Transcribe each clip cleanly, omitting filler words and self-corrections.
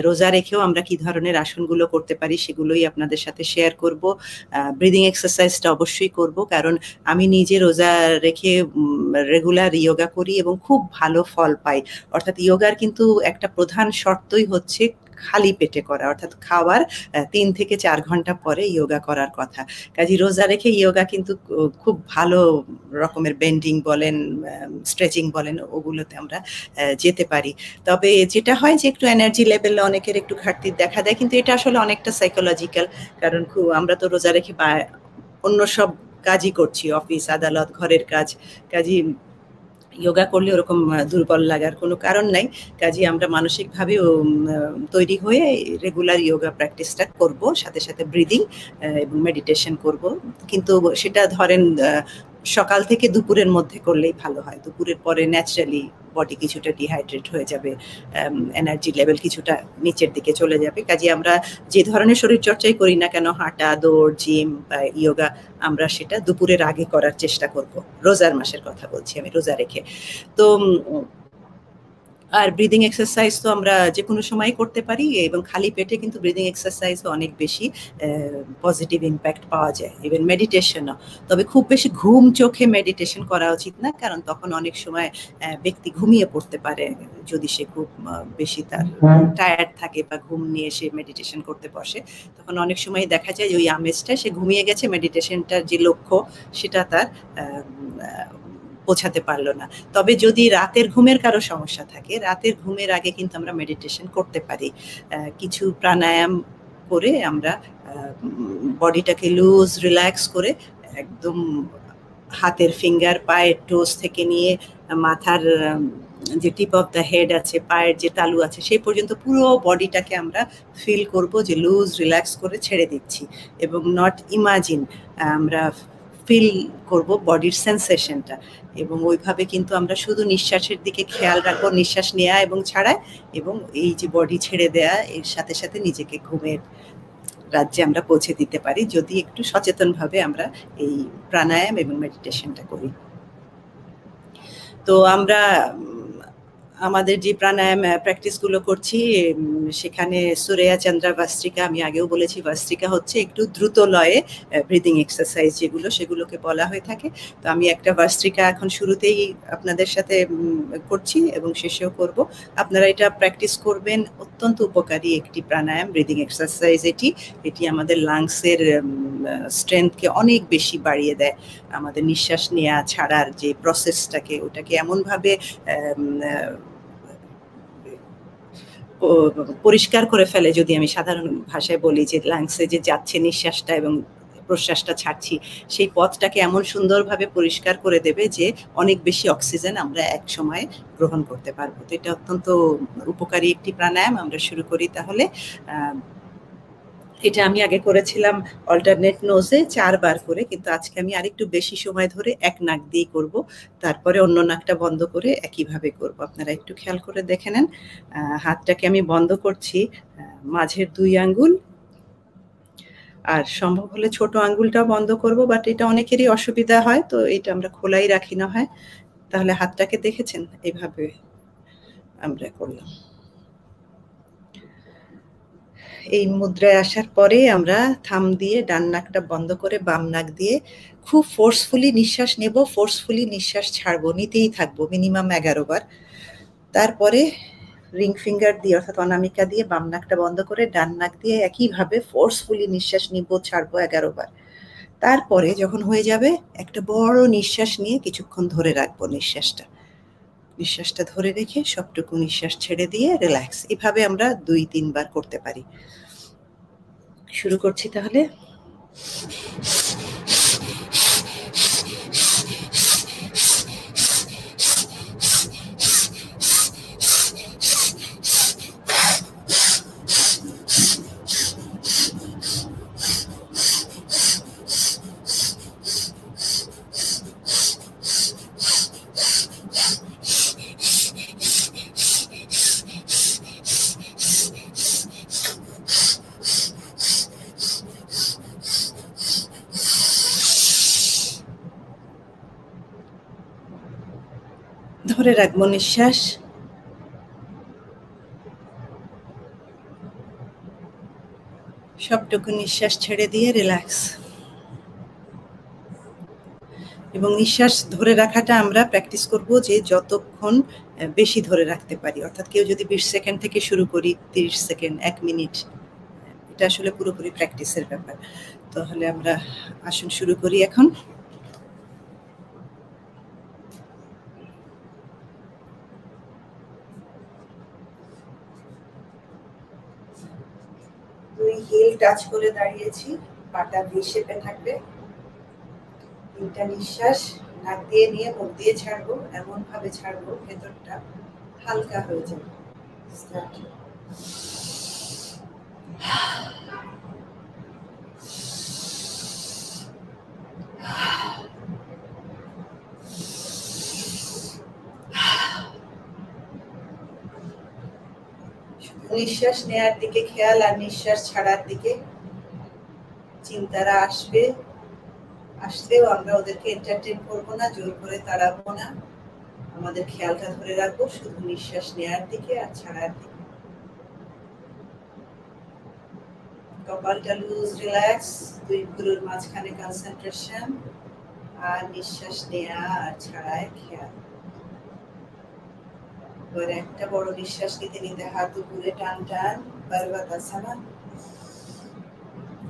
রোজা রেখেও আমরা কি ধরনের আসনগুলো করতে পারি সেগুলোই আপনাদের সাথে শেয়ার করব। ব্রিদিং এক্সারসাইজটা অবশ্যই করব, কারণ আমি নিজে রোজা রেখে রেগুলার ইয়োগা করি এবং খুব ভালো ফল পাই। অর্থাৎ ইয়োগার কিন্তু একটা প্রধান শর্তই হচ্ছে খালি পেটে করা, অর্থাৎ খাওয়ার ৩ থেকে ৪ ঘন্টা পরে ইয়োগা করার কথা। কাজেই রোজা রেখে ইয়োগা কিন্তু খুব ভালো রকমের বেন্ডিং বলেন, স্ট্রেচিং বলেন, ওগুলোতে আমরা যেতে পারি। তবে যেটা হয় যে একটু এনার্জি লেভেলে অনেকের একটু ঘাটতি দেখা দেয়, কিন্তু এটা আসলে অনেকটা সাইকোলজিক্যাল। কারণ আমরা তো রোজা রেখে অন্য সব কাজই করছি, অফিস আদালত ঘরের কাজ, কাজী যোগা করলে ওরকম দুর্বল লাগার কোনো কারণ নাই। কাজেই আমরা মানসিকভাবেও তৈরি হয়ে রেগুলার যোগা প্র্যাকটিসটা করব, সাথে সাথে ব্রিদিং এবং মেডিটেশন করব। কিন্তু সেটা ধরেন সকাল থেকে দুপুরের মধ্যে করলেই ভালো হয়। দুপুরের পরে ন্যাচারালি বডি কিছুটা ডিহাইড্রেট হয়ে যাবে, এনার্জি লেভেল কিছুটা নিচের দিকে চলে যাবে। কাজে আমরা যে ধরনের শরীরচর্চাই করি না কেন, হাঁটা, দৌড়, জিম বা ইয়োগা, আমরা সেটা দুপুরের আগে করার চেষ্টা করব। রোজার মাসের কথা বলছি আমি, রোজা রেখে। তো আর ব্রিদিং এক্সারসাইজ তো আমরা যে কোনো সময় করতে পারি, এবং খালি পেটে কিন্তু ব্রিদিং এক্সারসাইজও অনেক বেশি পজিটিভ ইম্প্যাক্ট পাওয়া যায়, ইভেন মেডিটেশনও। তবে খুব বেশি ঘুম চোখে মেডিটেশন করা উচিত না, কারণ তখন অনেক সময় ব্যক্তি ঘুমিয়ে পড়তে পারে যদি সে খুব বেশি তার টায়ার্ড থাকে বা ঘুম নিয়ে সে মেডিটেশন করতে বসে। তখন অনেক সময় দেখা যায় যে ওই আমেজটা, সে ঘুমিয়ে গেছে, মেডিটেশনটার যে লক্ষ্য সেটা তার পৌঁছাতে পারলো না। তবে যদি রাতের ঘুমের কারো সমস্যা থাকে, রাতের ঘুমের আগে কিন্তু আমরা মেডিটেশন করতে পারি। কিছু প্রাণায়াম করে আমরা বডিটাকে লুজ রিল্যাক্স করে, একদম হাতের ফিঙ্গার, পায়ের টোস থেকে নিয়ে মাথার যে টিপ অফ দ্য হেড আছে, পায়ের যে তালু আছে, সেই পর্যন্ত পুরো বডিটাকে আমরা ফিল করব যে লুজ রিল্যাক্স করে ছেড়ে দিচ্ছি, এবং নট ইমাজিন, আমরা ফিল করব বডির সেন্সেশনটা। এবং ওইভাবে কিন্তু আমরা শুধু নিঃশ্বাসের দিকে খেয়াল রাখবো, নিঃশ্বাস নেওয়া এবং ছাড়া, এবং এই যে বডি ছেড়ে দেয়া, এর সাথে সাথে নিজেকে ঘুমের রাজ্যে আমরা পৌঁছে দিতে পারি, যদি একটু সচেতনভাবে আমরা এই প্রাণায়াম এবং মেডিটেশনটা করি। তো আমরা আমাদের যে প্রাণায়াম প্র্যাকটিসগুলো করছি, সেখানে সুরেয়া চন্দ্রা ভাস্ত্রিকা, আমি আগেও বলেছি, ভাস্ত্রিকা হচ্ছে একটু দ্রুত লয়ে ব্রিদিং এক্সারসাইজ যেগুলো, সেগুলোকে বলা হয়ে থাকে। তো আমি একটা ভাস্ত্রিকা এখন শুরুতেই আপনাদের সাথে করছি এবং শেষেও করব। আপনারা এটা প্র্যাকটিস করবেন, অত্যন্ত উপকারী একটি প্রাণায়াম, ব্রিদিং এক্সারসাইজ এটি। এটি আমাদের লাংসের স্ট্রেংথকে অনেক বেশি বাড়িয়ে দেয়। আমাদের নিঃশ্বাস নেওয়া ছাড়ার যে প্রসেসটাকে, ওটাকে এমনভাবে পরিষ্কার করে ফেলে, যদি আমি সাধারণ ভাষায় বলি, যে লাংসে যে যাচ্ছে নিঃশ্বাসটা এবং প্রশ্বাসটা ছাড়ছি, সেই পথটাকে এমন সুন্দরভাবে পরিষ্কার করে দেবে যে অনেক বেশি অক্সিজেন আমরা এক সময় গ্রহণ করতে পারবো। তো এটা অত্যন্ত উপকারী একটি প্রাণায়াম। আমরা শুরু করি তাহলে। এটা আমি আগে করেছিলাম অল্টারনেট নোজে 4 বার করে, কিন্তু আজকে আমি আরেকটু বেশি সময় ধরে এক নাক দিয়ে করব, তারপরে অন্য নাকটা বন্ধ করে একইভাবে করব। আপনারা একটু খেয়াল করে দেখে নেন। হাতটাকে আমি বন্ধ করছি, মাঝের 2 আঙ্গুল, আর সম্ভব হলে ছোট আঙ্গুলটাও বন্ধ করব, বাট এটা অনেকেরই অসুবিধা হয়, তো এটা আমরা খোলাই রাখি না হয়। তাহলে হাতটাকে দেখেছেন, এইভাবে আমরা করলাম। এই মুদ্রায় আসার পরে আমরা থাম দিয়ে ডান নাকটা বন্ধ করে বাম নাক দিয়ে খুব ফোর্সফুলি নিঃশ্বাস নেব, ফোর্সফুলি নিঃশ্বাস ছাড়বো, নিতেই থাকবো মিনিমাম 11 বার। তারপরে রিং ফিঙ্গার দিয়ে, অর্থাৎ অনামিকা দিয়ে বাম নাকটা বন্ধ করে ডান নাক দিয়ে একইভাবে ফোর্সফুলি নিঃশ্বাস নিব, ছাড়বো 11 বার। তারপরে যখন হয়ে যাবে, একটা বড় নিঃশ্বাস নিয়ে কিছুক্ষণ ধরে রাখবো নিঃশ্বাসটা ধরে রেখে সবটুকু নিঃশ্বাস ছেড়ে দিয়ে রিল্যাক্স। এভাবে আমরা 2-3 বার করতে পারি। শুরু করছি তাহলে। ধরে রাখবো নিঃশ্বাস। সবটুকু নিঃশ্বাস ছেড়ে দিয়ে রিল্যাক্স। এবং নিঃশ্বাস ধরে রাখাটা আমরা প্র্যাকটিস করব যে যতক্ষণ বেশি ধরে রাখতে পারি। অর্থাৎ কেউ যদি ২০ সেকেন্ড থেকে শুরু করি, ৩০ সেকেন্ড, ১ মিনিট, এটা আসলে পুরোপুরি প্র্যাকটিসের ব্যাপার। তাহলে আমরা আসুন শুরু করি এখন। দুই হিল টাচ করে দাঁড়িয়েছি, পাটা ভি শেপে থাকবে। ৩টা নিঃশ্বাস নাক দিয়ে নিয়ে মুখ দিয়ে ছাড়বো, এমন ভাবে ছাড়বো ভেতরটা হালকা হয়ে যাবে। স্টার্ট। নিঃশ্বাস নেয়ার দিকে খেয়াল আর নিঃশ্বাস ছাড়ার দিকে। চিন্তারা আসবে, আসলেও আমরা ওদেরকে এন্টারটেইন করবো না, জোর করে তাড়াবো না। আমাদের খেয়ালটা ধরে রাখবো শুধু নিঃশ্বাস নেয়ার দিকে আর ছাড়ার দিকে। কপালটা লুজ, রিল্যাক্স, দুই ভুরুর মাঝখানে কনসেন্ট্রেশন, আর নিঃশ্বাস নেয়া আর ছাড়ায় খেয়াল। এবার একটা বড় নিঃশ্বাস নিতে নিতে হাত উপরে টান টান, পর্বতাসনা।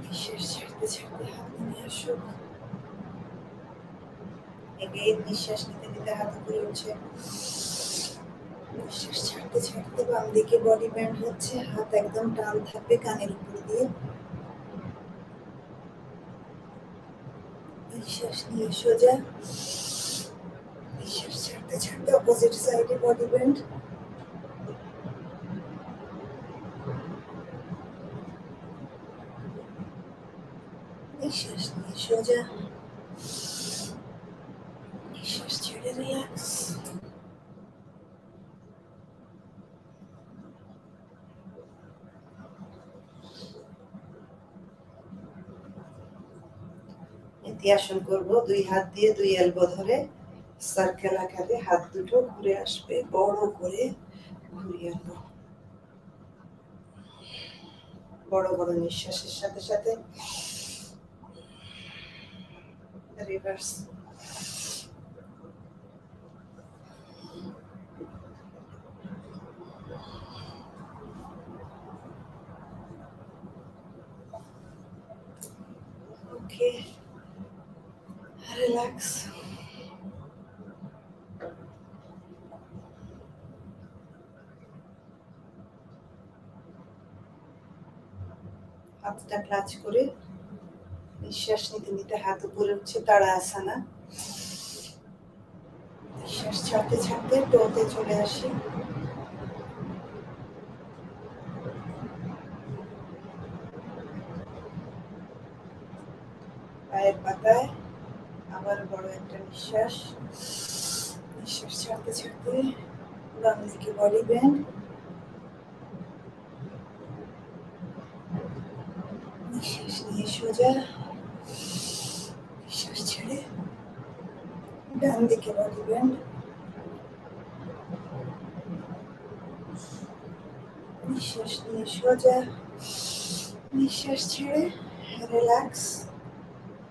নিঃশ্বাস ছাড়তে ছাড়তে হাত নেমে আসুক। এগেইন নিঃশ্বাস নিতে নিতে হাত উপরে উঠছে। নিঃশ্বাস ছাড়তে ছাড়তে বাম দিকে বডি ব্যান্ড হচ্ছে, হাত একদম টান থাকবে কানের উপর দিয়ে। নিঃশ্বাস নিয়ে সোজা, নিঃশ্বাস ছাড়তে ছাড়তে অপোজিট সাইডে বডি ব্যান্ড। নিঃশ্বাস নিয়ে সোজা, নিঃশ্বাস ছেড়ে রিল্যাক্স। আসন করব, দুই হাত দিয়ে দুই এলবো ধরে সার্কেল আকারে হাত দুটো ঘুরে আসবে, বড় করে ঘুরিয়ে আনবো। বড় বড় নিঃশ্বাসের সাথে সাথে রিভার্স। ওকে, রিল্যাক্স। হাতটা ক্লাচ করে নিঃশ্বাস নিতে নিতে হাত উপরে উঠছে, তাড়াসনা। নিঃশ্বাস ছাড়তে ছাড়তে টোতে চলে আসি। পায়ের পাতায় আবার বড় একটা নিঃশ্বাস। নিঃশ্বাস ছাড়তে ছাড়তে বাম দিকে বডি ব্যান্ড। নিঃশ্বাস নিয়ে সোজা, নিঃশ্বাস ছেড়ে ডান দিকে বডি ব্যান্ড। নিঃশ্বাস নিয়ে সোজা, নিঃশ্বাস ছেড়ে রিল্যাক্স।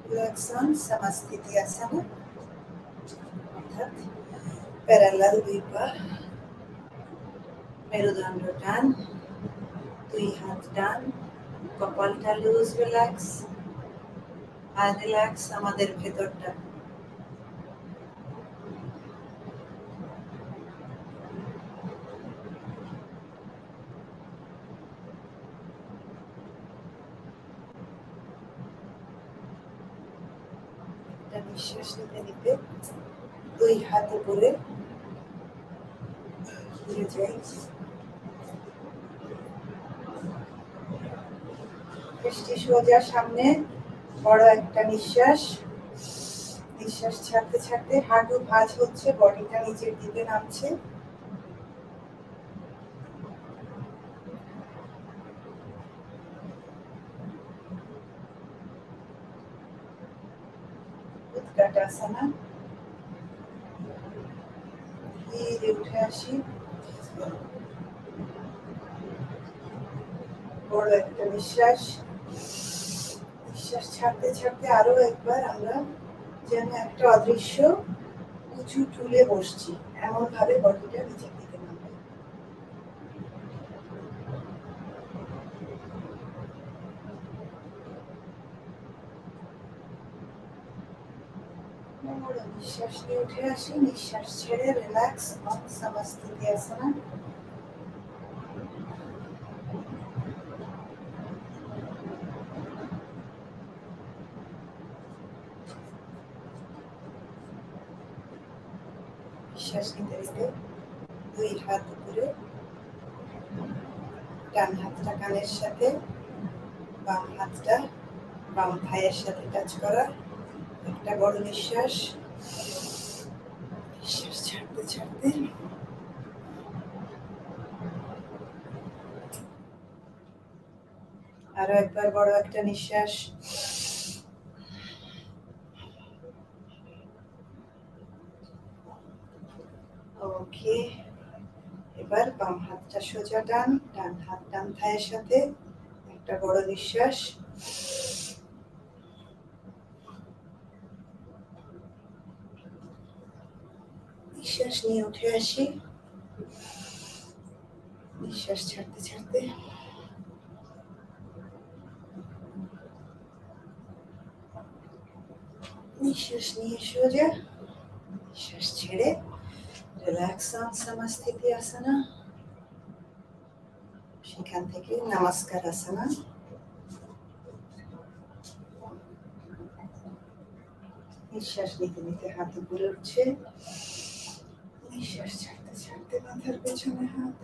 রিল্যাক্সন সমাস্থিতি আসনা, অর্থাৎ প্যারালাল দুই পা, মেরুদণ্ড টান, দুই হাত টান, কপালটা লুজ, রিল্যাক্স। আর রিল্যাক্স আমাদের ভেতরটা। নিঃশ্বাস নিতে নিতে দুই হাত উপরে ঘুরে যাই। দৃষ্টি সোজা সামনে, বড় একটা নিঃশ্বাস। নিঃশ্বাস ছাড়তে ছাড়তে হাঁটু ভাঁজ হচ্ছে, বডিটা নিচের দিকে নামছে। উৎকাটাসনা। ধীরে উঠে আসি, বড় একটা নিঃশ্বাস। নিঃশ্বাস ছাড়তে ছাড়তে আরো একবার আমরা যেন একটা অদৃশ্য উঁচু টুলে বসছি, এমন ভাবে বডিটা নিচের দিকে নামবে। নিঃশ্বাস নিয়ে উঠে আসি, নিঃশ্বাস ছেড়ে রিল্যাক্স অন সমস্থিতি আসনা। নিঃশ্বাস নিতে নিতে দুই হাত উপরে, ডান হাতটা কানের সাথে, বাম হাতটা বাম থাইয়ের সাথে টাচ করা। একটা বড় নিঃশ্বাস, নিঃশ্বাস ছাড়তে ছাড়তে আরো একবার বড় একটা নিঃশ্বাস। ওকে, এবার বাম হাতটা সোজা টান, ডান হাত ডান থাইয়ের সাথে, একটা বড় নিঃশ্বাস। নিঃশ্বাস নিয়ে উঠে আসি, নিঃশ্বাস ছাড়তে ছাড়তে নিঃশ্বাস নিয়ে সোজা, নিঃশ্বাস ছেড়ে রিল্যাক্স অন সমস্থিতি আসনা। সেখান থেকে নমস্কার আসনা। নিঃশ্বাস নিতে নিতে হাত উপরে উঠছে, নিঃশ্বাস ছাড়তে ছাড়তে মাথার পেছনে হাত।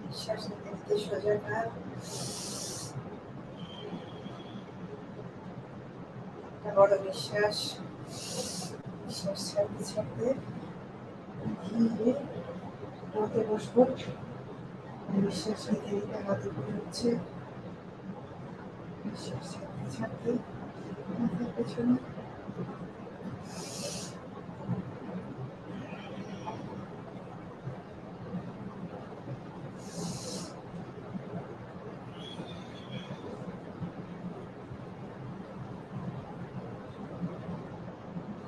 নিঃশ্বাস নিতে নিতে সোজা কাঁধ, একটা বড় নিঃশ্বাস। নিঃশ্বাস ছাড়তে ছাড়তে ধীরে রোদে বসবো। নিঃশ্বাস নিতে নিতে হাত উপরে উঠছে, নিঃশ্বাস ছাড়তে ছাড়তে মাথার পেছনে।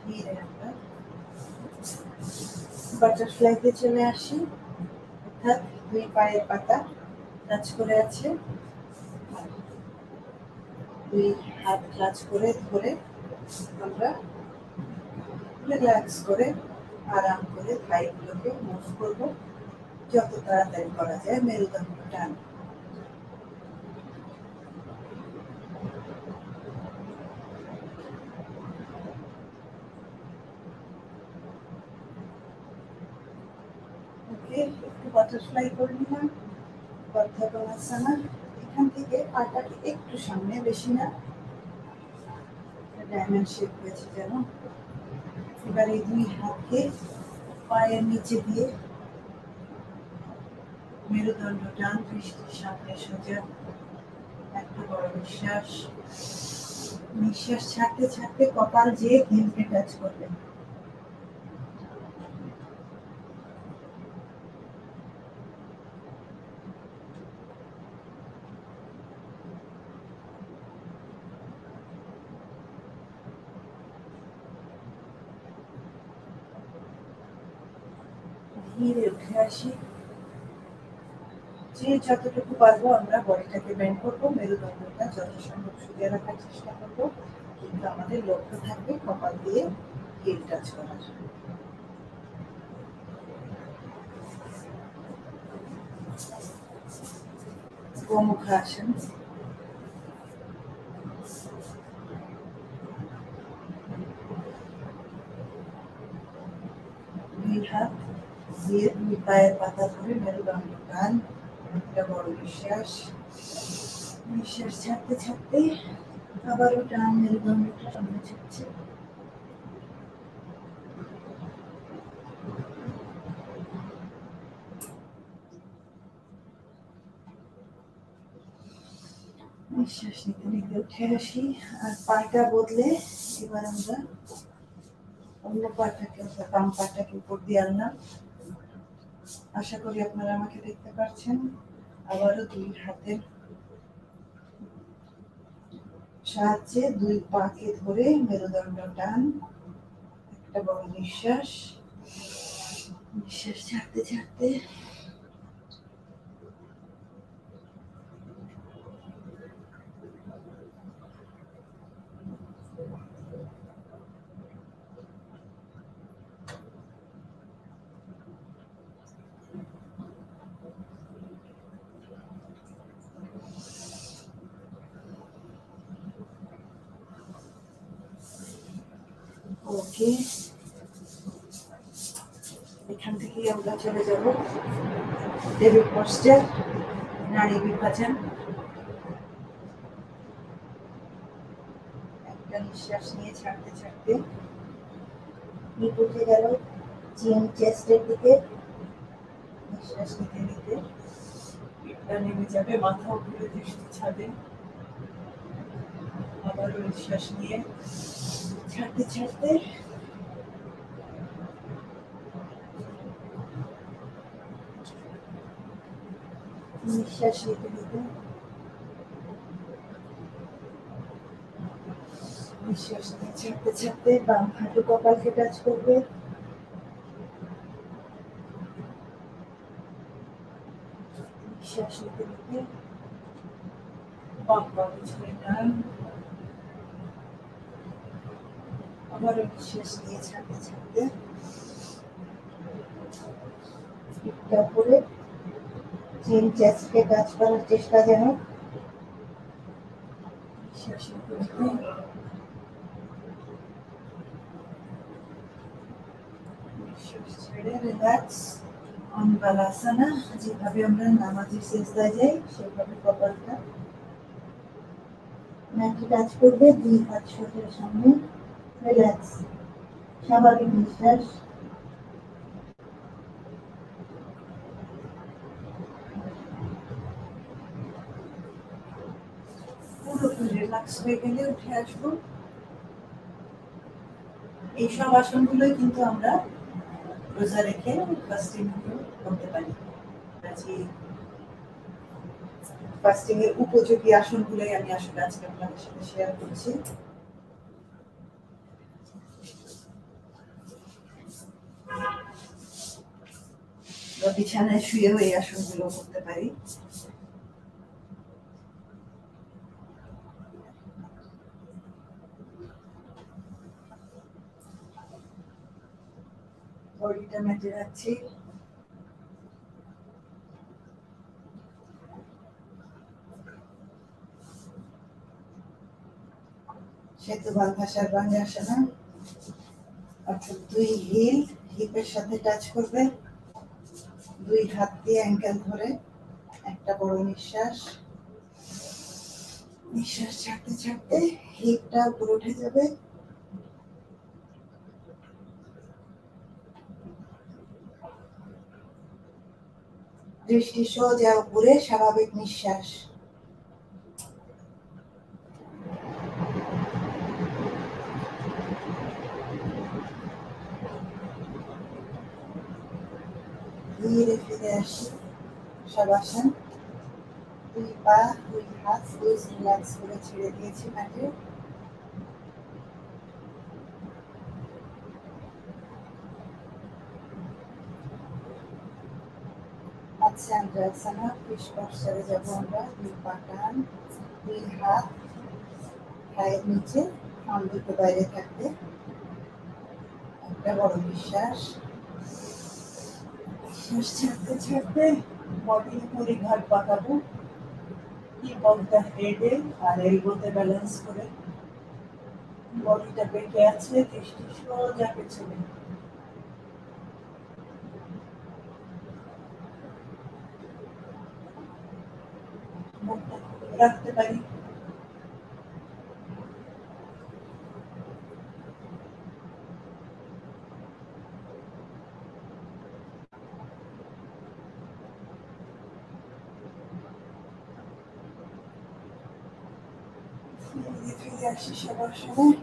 ধীরে আমরা বাটারফ্লাইতে চলে আসি, অর্থাৎ দুই পায়ের পাতা টাচ করে আছে, দুই হাত টাচ করে ধরে আমরা রিল্যাক্স করে আরাম করে থাইগুলোকে মুভ করব, যত তাড়াতাড়ি করা যায় মেরুদণ্ড টান। ওকে, একটু বাটারফ্লাই করে নিলাম, বদ্ধকোণাসনা। এখান থেকে পাটাকে একটু সামনে, বেশি না, ডায়মন্ড শেপ হয়েছে যেন। এবার এই দুই হাতকে পায়ের নিচে দিয়ে মেরুদণ্ড টান, দৃষ্টির সামনে সোজা। একটা বড় নিঃশ্বাস, নিঃশ্বাস ছাড়তে ছাড়তে কপাল যে হিলকে টাচ করবে। ধীরে উঠে আসি, যে যতটুকু পারবো আমরা বডিটাকে বেন্ড করবো, মেরুদণ্ডটা যত সম্ভব সোজা রাখার চেষ্টা করবো, কিন্তু আমাদের লক্ষ্য থাকবে কপাল দিয়ে হিল টাচ করার। গোমুখাসন। দুই হাত দিয়ে দুই পায়ের পাতা ধরে মেরুদণ্ড টান, একটা বড় নিঃশ্বাস। নিঃশ্বাস ছাড়তে ছাড়তে আবারও টান, মেরুদণ্ডটা সামনে ছাড়ছে। নিঃশ্বাস নিতে নিতে উঠে আসি, আর পাটা বদলে এবার আমরা অন্য পাটাকে, বাম পাটাকে উপর দিয়ে আনলাম, আশা করি আপনারা আমাকে দেখতে পাচ্ছেন। আবারও দুই হাতের সাহায্যে দুই পাকে ধরে মেরুদণ্ড টান, একটা বড় নিঃশ্বাস, নিঃশ্বাস ছাড়তে ছাড়তে ওকে। এখান থেকেই আমরা চলে যাব টেবিল পশ্চার, নাড়ি বিভাজন। একটা নিঃশ্বাস নিয়ে ছাড়তে ছাড়তে হিপ উঠে গেল চিন চেস্টের দিকে। নিঃশ্বাস নিতে নিতে পিঠটা নেমে যাবে, মাথা উপরে দৃষ্টি ছাড়বে। আবারও নিঃশ্বাস নিয়ে ছাড়তে ছাড়তে নিঃশ্বাস নিতে নিতে নিঃশ্বাস নিয়ে ছাড়তে ছাড়তে বাম হাঁটু কপালকে টাচ করবে। নিঃশ্বাস নিতে নিতে বাম পা পিছনে টান। আবারও নিঃশ্বাস নিয়ে ছাড়তে ছাড়তে পিঠটা উপরে, চিন চেস্টকে টাচ করার চেষ্টা যেন। নিঃশ্বাস নিতে নিতে নিঃশ্বাস ছেড়ে রিল্যাক্স অন বালাসনা। যেভাবে আমরা নামাজে সিজদায় যাই সেভাবে কপালটা ম্যাটে টাচ করবে, দুই হাত শরীরের সামনে, রিল্যাক্স, স্বাভাবিক নিঃশ্বাস। পুরোপুরি রিল্যাক্স হয়ে গেলে উঠে আসবো। এইসব আসনগুলোই কিন্তু আমরা রোজা রেখে ফাস্টিং করতে পারি। ফাস্টিং এর উপযোগী আসনগুলোই আমি আসলে আজকে আপনাদের সাথে শেয়ার করছি। বিছানায় শুয়েও এই আসনগুলো করতে পারি। বডিটা মেটে রাখছি। সেতু বান্ধা সর্বাঙ্গাসনা, অর্থাৎ দুই হিল হিপের সাথে টাচ করবে, দুই হাত দিয়ে অ্যাঙ্কেল ধরে একটা বড় নিঃশ্বাস। নিঃশ্বাস ছাড়তে ছাড়তে হিপটা উপরে উঠে যাবে। দৃষ্টি সোজা উপরে, স্বাভাবিক নিঃশ্বাস। ধীরে ফিরে আসি শবাসন। দুই পা দুই হাত লুজ রিল্যাক্স করে ছেড়ে দিয়েছি মাঠে। ফিশ পশ্চারে যাবো আমরা। দুই পা টান, দুই হাত পায়ের নিচে, হাত দুটো বাইরে থাকবে। একটা বড় নিঃশ্বাস। নিঃশ্বাস ছাড়তে ছাড়তে বডির পুরি ঘাট পাকাবো। হিপ অফ দ্য হেডে আর এলবোতে ব্যালেন্স করে। বডিটা বেঁকে আছে, দৃষ্টি সোজা পেছনে। মুখটা রাখতে পারি। ফিরে আসি সবার সময়।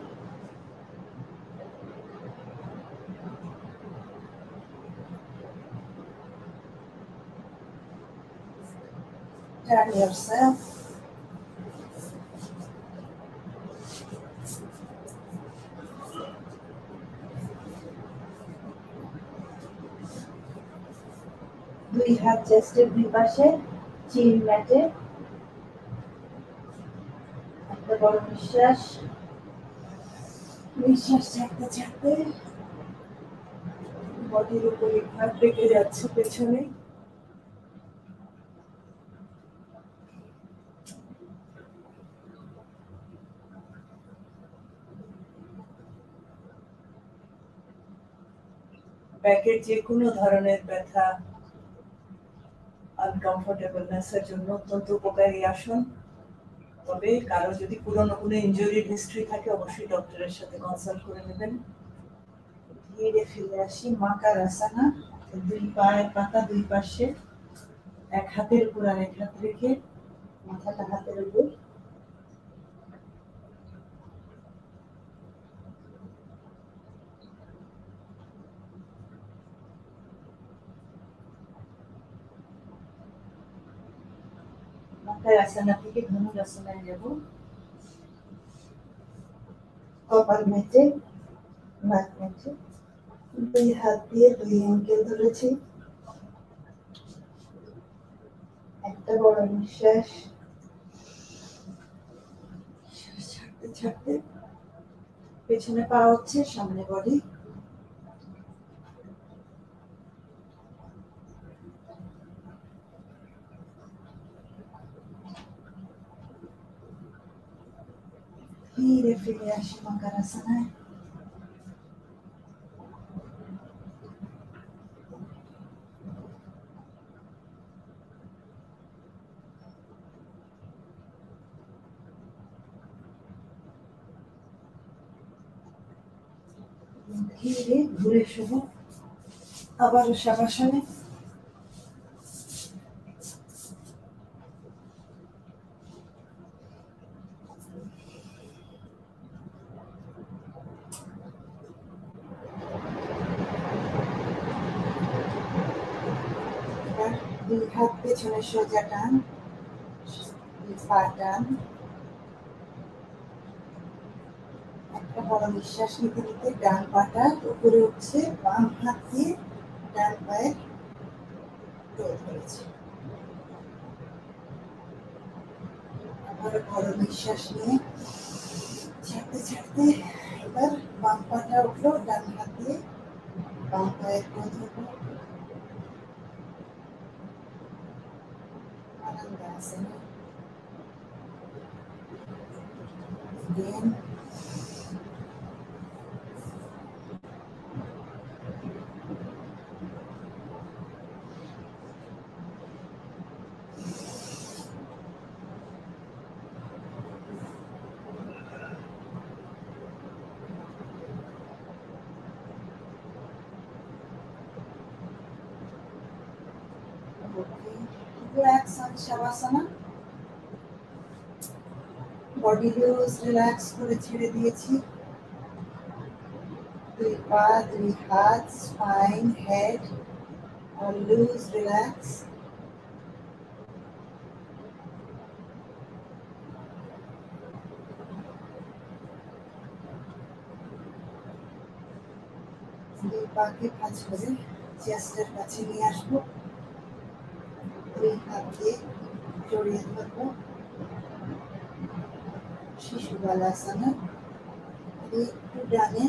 Turn yourself. দুই হাত চেস্টের দুই পাশে, চিন ম্যাটে। একটা বড় নিঃশ্বাস, নিঃশ্বাস ছাড়তে ছাড়তে বডির উপরে ভার রেখে যাচ্ছে পেছনে। ব্যাকের যে কোনো ধরনের ব্যথা, আনকমফোর্টেবলনেসের জন্য অত্যন্ত উপকারী আসন। তবে কারো যদি পুরনো কোনো ইনজুরির হিস্ট্রি থাকে অবশ্যই ডক্টরের সাথে কনসাল্ট করে নেবেন। ধীরে ফিরে আসি মাকারাসানা। দুই পায়ের পাতা দুই পাশে, এক হাতের উপর আর এক হাত রেখে মাথাটা হাতের উপর। মাকারাসানা থেকে ধনুরাসনায় যাব। কপাল মেটে, নাক মেটে, দুই হাত দিয়ে দুই অঙ্কেল ধরেছি। একটা বড় নিঃশ্বাস ছাড়তে ছাড়তে পেছনে পা হচ্ছে, সামনে বডি। ধীরে ফিরে আসি মাকারাসানায়। ধীরে ঘুরে শুভ আবারও শাবাসনে। এবার দুই হাত পেছনে সোজা টান, পা টান। একটা বড় নিঃশ্বাস নিতে নিতে ডান পাটা উপরে উঠছে, বাম হাত দিয়ে ডান পায়ের টোল ধরেছে। আবার বড় নিঃশ্বাস নিয়ে ছাড়তে ছাড়তে এবার বাম পাটা উঠলো, ডান হাত দিয়ে বাম পায়ের টোল ধরবো। আনন্দাসনা। Again. Relax on Shavasana. Body loose, relax করে ছেড়ে দিয়েছি। দুই পা, দুই হাত, spine, head, all loose, relax. দুই পাকে ভাঁজ করে চেস্টের কাছে নিয়ে আসবো। দুই হাত দিয়ে জড়িয়ে ধরবো। শিশু বালাসনা। একটু ডানে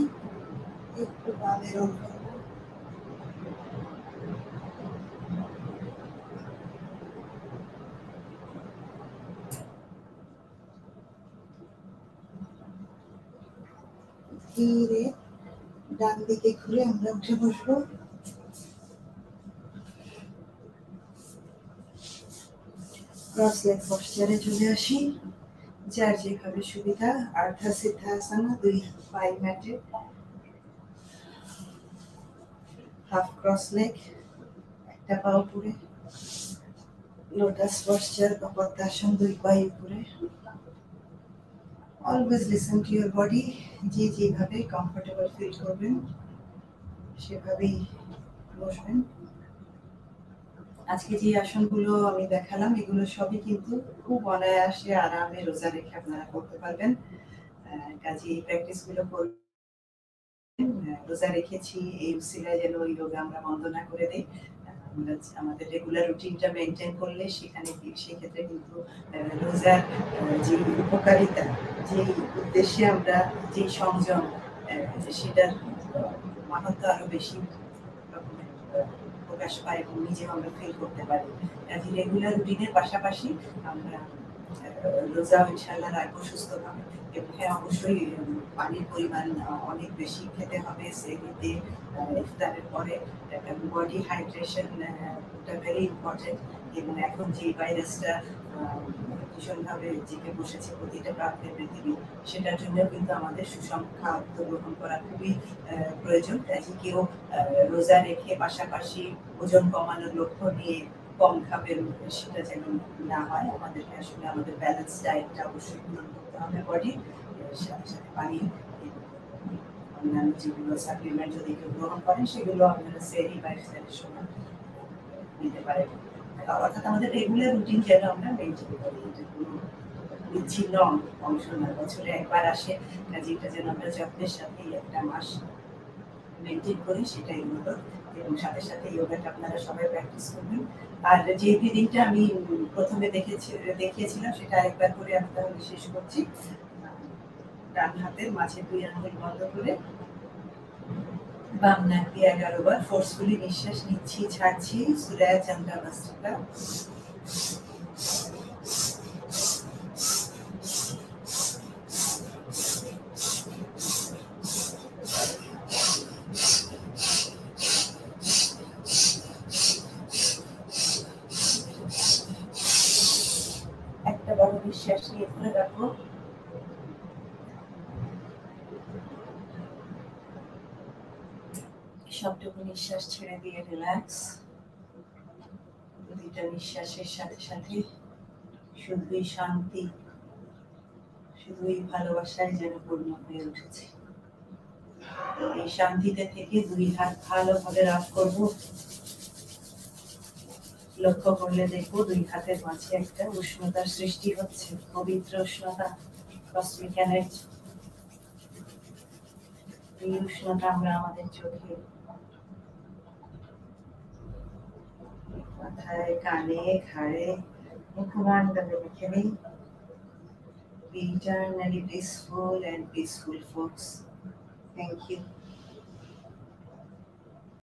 একটু বামে রোল করবো। ধীরে ডান দিকে ঘুরে আমরা উঠে বসবো। ক্রস লেগ পশ্চারে চলে আসি। যার যেভাবে সুবিধা। আর্ধা সিদ্ধাসনা, দুই পাই ম্যাটে, হাফ ক্রস লেগ, একটা পা উপরে। লোটাস পশ্চার বা পদ্মাসন, দুই পাই উপরে। Always listen to your body. যে যেভাবে কমফোর্টেবল ফিল করবেন সেভাবেই বসবেন। আজকে যে আসনগুলো আমি দেখালাম এগুলো সবই কিন্তু খুব অনায়াসে আরামে রোজা রেখে আপনারা করতে পারবেন। কাজে এই প্র্যাকটিসগুলো করবেন। রোজা রেখেছি এই উসিলায় যেন ওই রোগা আমরা বন্ধ না করে দেই। আমরা আমাদের রেগুলার রুটিনটা মেনটেন করলে সেখানে সেক্ষেত্রে কিন্তু রোজার যে উপকারিতা, যে উদ্দেশ্যে আমরা যে সংযম, সেটার মাহাত্ম্য আরো বেশি রকমের প্রকাশ পায় এবং নিজেও আমরা ফিল করতে পারি। কাজে রেগুলার রুটিনের পাশাপাশি আমরা রোজা ইনশাআল্লাহ রাখবো সুস্থভাবে। এবং হ্যাঁ, অবশ্যই পানির পরিমাণ অনেক বেশি খেতে হবে সেহরিতে, ইফতারের পরে। এবং বডি হাইড্রেশন ভেরি ইম্পর্টেন্ট। এবং এখন যে ভাইরাসটা ভীষণভাবে জেগে বসেছে প্রতিটা প্রান্তের পৃথিবী, সেটার জন্য কিন্তু আমাদের সুষম খাদ্য গ্রহণ করা খুবই প্রয়োজন। কাজে কেউ রোজা রেখে পাশাপাশি ওজন কমানোর লক্ষ্য নিয়ে কম খাবেন সেটা যেন না হয়। আমাদেরকে আসলে আমাদের ব্যালেন্স ডায়েটটা অবশ্যই পূরণ করতে হবে বডি, সাথে সাথে পানি, অন্যান্য যেগুলো সাপ্লিমেন্ট যদি কেউ গ্রহণ করেন সেগুলো আপনারা সেহরি বা ইফতারের সময় নিতে পারেন। অর্থাৎ আমাদের রেগুলার রুটিন যেন আমরা মেনটেন করি, এটা কোনো বিচ্ছিন্ন অংশ নয়, বছরে একবার আসে। কাজে যেন আমরা যত্নের সাথে একটা মাস মেনটেন করি, সেটাই হলো। এবং সাথে সাথে যোগাটা আপনারা সবাই প্র্যাকটিস করবেন। আর যে ব্রিদিংটা আমি প্রথমে দেখিয়েছিলাম সেটা আরেকবার করে আমি তাহলে শেষ করছি। ডান হাতের মাঝে 2 আঙ্গুল বন্ধ করে বাম নাক দিয়ে 11 বার ফোর্সফুলি নিঃশ্বাস নিচ্ছি, ছাড়ছি। সূরা চন্দ্রাবস্তিকা। একটা বড় নিঃশ্বাস নিয়ে ধরে রাখো। সবটুকু নিঃশ্বাস ছেড়ে দিয়ে রিল্যাক্স। প্রতিটা নিঃশ্বাসের সাথে সাথে শুধুই শান্তি, শুধুই ভালোবাসায় যেন পূর্ণ হয়ে উঠেছে। এই শান্তিতে থেকে 2 হাত ভালোভাবে রাখ করব। লক্ষ্য করলে দেখবো 2 হাতের মাঝে একটা উষ্ণতার সৃষ্টি হচ্ছে, পবিত্র উষ্ণতা, কসমিক এনার্জি। এই উষ্ণতা আমরা আমাদের চোখে, মাথায়, কানে, ঘাড়ে, মুখমণ্ডলে লিখে নিই। Be eternally blissful and peaceful, folks. Thank you.